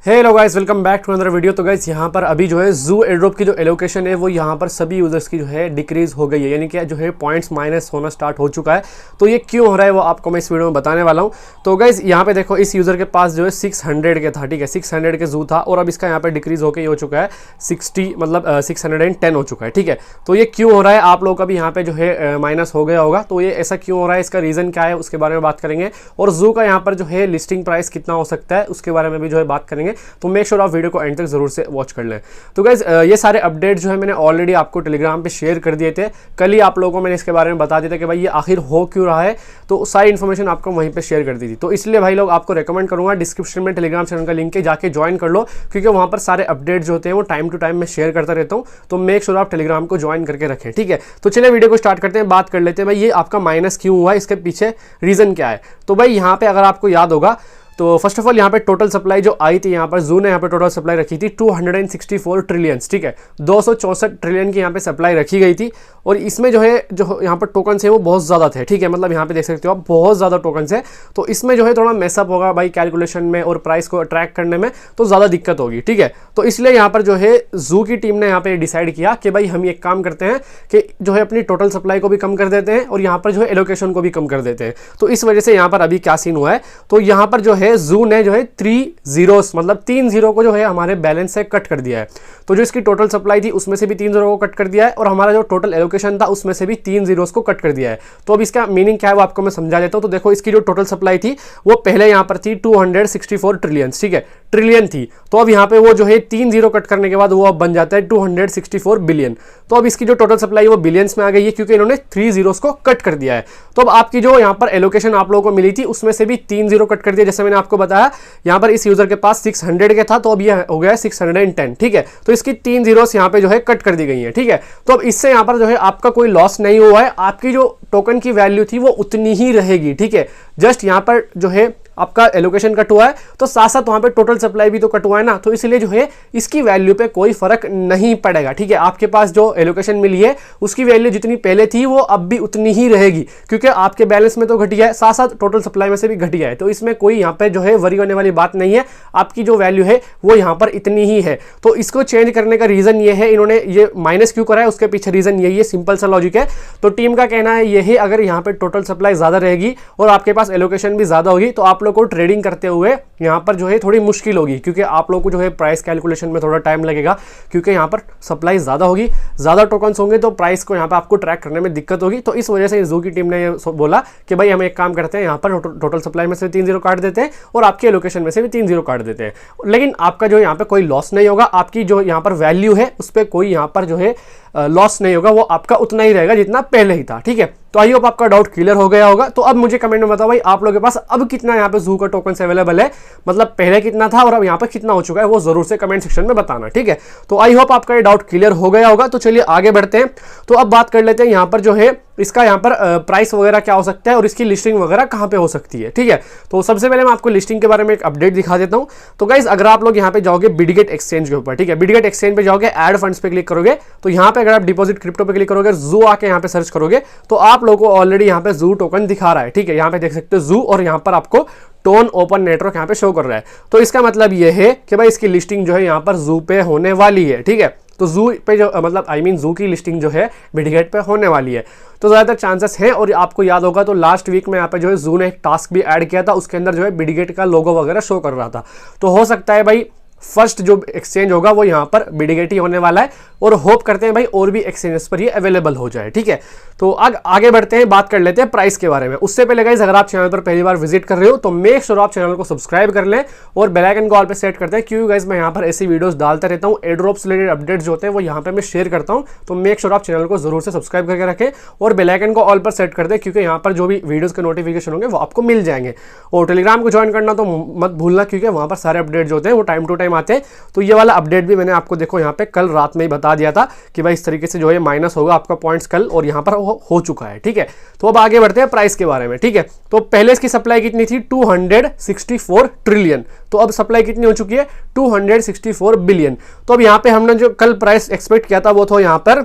Hello guys, welcome back to another video. तो guys यहाँ पर अभी जो है जू एयरड्रॉप की जो एलोकेशन है वो यहाँ पर सभी यूजर्स की जो है डिक्रीज हो गई है, यानी कि जो है पॉइंट्स माइनस होना स्टार्ट हो चुका है। तो ये क्यों हो रहा है वो आपको मैं इस वीडियो में बताने वाला हूँ। तो गाइस यहाँ पे देखो, इस यूजर के पास जो है 600 के था, ठीक है, 600 के जू था और अब इसका यहाँ पर डिक्रीज होकर हो चुका है 60, मतलब 610 हो चुका है, ठीक है। तो ये क्यों हो रहा है, आप लोग का भी यहाँ पे जो है माइनस हो गया होगा। तो ये ऐसा क्यों हो रहा है, इसका रीजन क्या है उसके बारे में बात करेंगे, और जू का यहाँ पर जो है लिस्टिंग प्राइस कितना हो सकता है उसके बारे में भी जो है बात करेंगे। तो मेक श्योर वीडियो को एंड तक जरूर से वॉच कर लें। तो गाइज ये सारे अपडेट जो है मैंने ऑलरेडी आपको टेलीग्राम पे शेयर कर दिए थे। कल ही आप लोगों को मैंने इसके बारे में बता दिया था कि भाई ये आखिर हो क्यों रहा है, तो सारी इन्फॉर्मेशन आपको वहीं पे शेयर कर दी थी। तो इसलिए भाई लोग आपको रेकमेंड करूंगा डिस्क्रिप्शन में टेलीग्राम चैनल का लिंक है, जाके ज्वाइन कर लो, क्योंकि वहां पर सारे अपडेट जो होते हैं वो टाइम टू टाइम मैं शेयर करता रहता हूँ। तो मेक श्योर आप टेलीग्राम को ज्वाइन करके रखें, ठीक है। तो चलिए वीडियो को स्टार्ट करते हैं, बात कर लेते हैं भाई ये आपका माइनस क्यों हुआ है, इसके पीछे रीजन क्या है। तो भाई यहाँ पे अगर आपको याद होगा तो फर्स्ट ऑफ ऑल यहाँ पे टोटल सप्लाई जो आई थी, यहाँ पर जू ने यहाँ पे टोटल सप्लाई रखी थी 264 ट्रिलियन, ठीक है, 264 ट्रिलियन की यहाँ पे सप्लाई रखी गई थी। और इसमें जो है जो यहाँ पर टोकन्स है वो बहुत ज़्यादा थे, ठीक है, मतलब यहाँ पे देख सकते हो आप बहुत ज़्यादा टोकन्स है। तो इसमें जो है थोड़ा मेसअप होगा भाई कैलकुलेशन में और प्राइस को ट्रैक करने में, तो ज़्यादा दिक्कत होगी, ठीक है। तो इसलिए यहाँ पर जो है जू की टीम ने यहाँ पे डिसाइड किया कि भाई हम एक काम करते हैं कि जो है अपनी टोटल सप्लाई को भी कम कर देते हैं और यहाँ पर जो है एलोकेशन को भी कम कर देते हैं। तो इस वजह से यहाँ पर अभी क्या सीन हुआ है, तो यहाँ पर जो है जू ने जो है 3 zeros, मतलब 3 0 को जो है हमारे बैलेंस से कट कर दिया है। तो जो इसकी टोटल सप्लाई थी उसमें से भी 3 0 को कट कर दिया है और हमारा जो टोटल एलोकेशन था उसमें से भी 3 zeros को कट कर दिया है। तो अब इसका मीनिंग क्या है वो आपको मैं समझा देता हूं। तो देखो, इसकी जो टोटल सप्लाई थी वो पहले यहाँ पर थी 264 ट्रिलियन, ठीक है, ट्रिलियन थी। तो अब यहाँ पे वो जो है 3 0 कट करने के बाद वो अब बन जाता है 264 बिलियन। तो अब इसकी जो टोटल सप्लाई है वो बिलियंस में आ गई है, क्योंकि इन्होंने 3 zeros को कट कर दिया है। तो अब आपकी जो यहाँ पर एलोकेशन आप लोगों को मिली थी उसमें से भी 3 0 कट कर दिया, जैसे मैंने आपको बताया। यहाँ पर इस यूजर के पास 600 के था, तो अब ये हो गया 610, ठीक है। तो इसकी 3 zeros यहाँ पे जो है कट कर दी गई है, ठीक है। तो अब इससे यहाँ पर जो है आपका कोई लॉस नहीं हुआ है, आपकी जो टोकन की वैल्यू थी वो उतनी ही रहेगी, ठीक है। जस्ट यहाँ पर जो है आपका एलोकेशन कट हुआ है, तो साथ साथ वहां पे टोटल सप्लाई भी तो कट हुआ है ना, तो इसलिए जो है इसकी वैल्यू पे कोई फर्क नहीं पड़ेगा, ठीक है। आपके पास जो एलोकेशन मिली है उसकी वैल्यू जितनी पहले थी वो अब भी उतनी ही रहेगी, क्योंकि आपके बैलेंस में तो घटिया है, साथ साथ टोटल सप्लाई में से भी घटिया है। तो इसमें कोई यहाँ पे जो है वरी होने वाली बात नहीं है, आपकी जो वैल्यू है वो यहाँ पर इतनी ही है। तो इसको चेंज करने का रीजन ये है, इन्होंने ये माइनस क्यों करा है उसके पीछे रीजन यही है, सिंपल सा लॉजिक है। तो टीम का कहना है ये है, अगर यहाँ पे टोटल सप्लाई ज्यादा रहेगी और आपके पास एलोकेशन भी ज्यादा होगी तो आप लोग को ट्रेडिंग करते हुए यहाँ पर जो है थोड़ी मुश्किल होगी, क्योंकि आप लोग को जो है प्राइस कैलकुलेशन में थोड़ा टाइम लगेगा, क्योंकि यहाँ पर सप्लाई ज्यादा होगी, ज्यादा टोकन्स होंगे तो प्राइस को यहाँ पर आपको ट्रैक करने में दिक्कत होगी। तो इस वजह से जू की टीम ने ये बोला कि भाई हम एक काम करते हैं, यहाँ पर टोटल सप्लाई में से 3 0 काट देते हैं और आपकी एलोकेशन में से भी 3 0 काट देते हैं, लेकिन आपका जो यहाँ पे कोई लॉस नहीं होगा, आपकी जो यहाँ पर वैल्यू है उस पर कोई यहाँ पर जो है लॉस नहीं होगा, वो आपका उतना ही रहेगा जितना पहले ही था, ठीक है। तो आई होप आपका डाउट क्लियर हो गया होगा। तो अब मुझे कमेंट में बताओ भाई आप लोगों के पास अब कितना यहाँ पे जू का टोकन अवेलेबल है, मतलब पहले कितना था और अब यहाँ पे कितना हो चुका है, वो जरूर से कमेंट सेक्शन में बताना, ठीक है। तो आई होप आपका ये डाउट क्लियर हो गया होगा। तो चलिए आगे बढ़ते हैं। तो अब बात कर लेते हैं यहाँ पर जो है इसका यहाँ पर प्राइस वगैरह क्या हो सकता है और इसकी लिस्टिंग वगैरह कहाँ पे हो सकती है, ठीक है। तो सबसे पहले मैं आपको लिस्टिंग के बारे में एक अपडेट दिखा देता हूँ। तो गाइज अगर आप लोग यहाँ पे जाओगे बिटगेट एक्सचेंज के ऊपर, ठीक है, बिटगेट एक्सचेंज पे जाओगे, ऐड फंड्स पे क्लिक करोगे, तो यहाँ पे अगर आप डिपॉजिट क्रिप्टो पे क्लिक करोगे, जू आके यहाँ पे सर्च करोगे, तो आप लोगों को ऑलरेडी यहाँ पे जू टोकन दिखा रहा है, ठीक है। यहाँ पे देख सकते हो जू, और यहाँ पर आपको टोन ओपन नेटवर्क यहाँ पे शो कर रहा है। तो इसका मतलब ये है कि भाई इसकी लिस्टिंग जो है यहाँ पर जू पे होने वाली है, ठीक है। तो जू पे जो मतलब जू की लिस्टिंग जो है बिटगेट पे होने वाली है, तो ज़्यादातर चांसेस हैं। और आपको याद होगा तो लास्ट वीक में यहाँ पे जो है जू ने एक टास्क भी ऐड किया था, उसके अंदर जो है बिटगेट का लोगो वगैरह शो कर रहा था। तो हो सकता है भाई फर्स्ट जो एक्सचेंज होगा वो यहाँ पर बिटगेट ही होने वाला है, और होप करते हैं भाई और भी एक्सचेंजेस पर ये अवेलेबल हो जाए, ठीक है। तो आगे बढ़ते हैं, बात कर लेते हैं प्राइस के बारे में। उससे पहले गाइस अगर आप चैनल पर पहली बार विजिट कर रहे हो तो मेक श्योर आप चैनल को सब्सक्राइब कर लें और बेल आइकन को ऑल पे सेट करते हैं, क्योंकि गाइस मैं यहाँ पर ऐसी वीडियोस डालता रहता हूँ, एयरड्रॉप से रिलेटेड अपडेट्स जो होते हैं वो यहाँ पे मैं शेयर करता हूँ। तो मेक श्योर आप चैनल को जरूर से सब्सक्राइब करके रखें और बेल आइकन को ऑल पर सेट कर दें, क्योंकि यहाँ पर जो भी वीडियोस के नोटिफिकेशन होंगे वो आपको मिल जाएंगे। और टेलीग्राम को ज्वाइन करना तो मत भूलना, क्योंकि वहाँ पर सारे अपडेट जो होते हैं वो टाइम टू टाइम आते हैं। तो ये वाला अपडेट भी मैंने आपको देखो यहाँ पे कल रात में ही बता दिया था कि भाई इस तरीके से जो है माइनस होगा आपका पॉइंट्स कल, और यहाँ पर हो चुका है, ठीक है। तो अब आगे बढ़ते हैं प्राइस के बारे में, ठीक है। तो पहले इसकी सप्लाई कितनी थी 264 ट्रिलियन, तो अब सप्लाई कितनी हो चुकी है 264 बिलियन। तो अब यहाँ पे हमने जो कल प्राइस एक्सपेक्ट किया था वो था यहाँ पर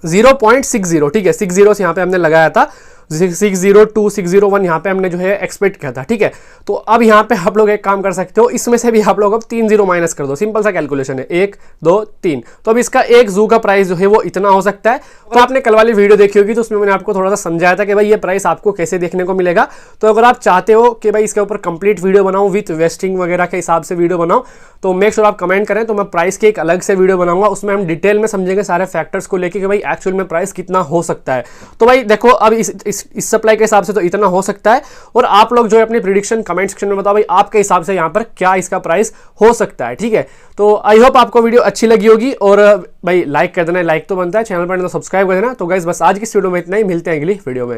0.60, ठीक है, 6 zeros यहाँ पे हमने लगाया था 602 601 यहाँ पे हमने जो है एक्सपेक्ट किया था, ठीक है। तो अब यहाँ पे आप लोग एक काम कर सकते हो, इसमें से भी आप लोग अब 3 जीरो माइनस कर दो, सिंपल सा कैलकुलेशन है, 1 2 3। तो अब इसका एक जू का प्राइस जो है वो इतना हो सकता है। तो आपने कल वाली वीडियो देखी होगी, तो उसमें मैंने आपको थोड़ा सा समझाया था कि भाई ये प्राइस आपको कैसे देखने को मिलेगा। तो अगर आप चाहते हो कि भाई इसके ऊपर कंप्लीट वीडियो बनाऊं विथ वेस्टिंग वगैरह के हिसाब से वीडियो बनाऊं, तो मेक श्योर आप कमेंट करें, तो मैं प्राइस की एक अलग से वीडियो बनाऊंगा, उसमें हम डिटेल में समझेंगे सारे फैक्टर्स को लेके कि भाई एक्चुअल में प्राइस कितना हो सकता है। तो भाई देखो अब इस सप्लाई के हिसाब से तो इतना हो सकता है, और आप लोग जो है अपनी प्रेडिक्शन कमेंट सेक्शन में बताओ भाई आपके हिसाब से यहाँ पर क्या इसका प्राइस हो सकता है, ठीक है। तो आई होप आपको वीडियो अच्छी लगी होगी, और भाई लाइक कर देना, लाइक तो बनता है, चैनल पर तो सब्सक्राइब कर देना। तो गाइस बस आज की वीडियो में इतना ही, मिलते हैं अगली वीडियो में।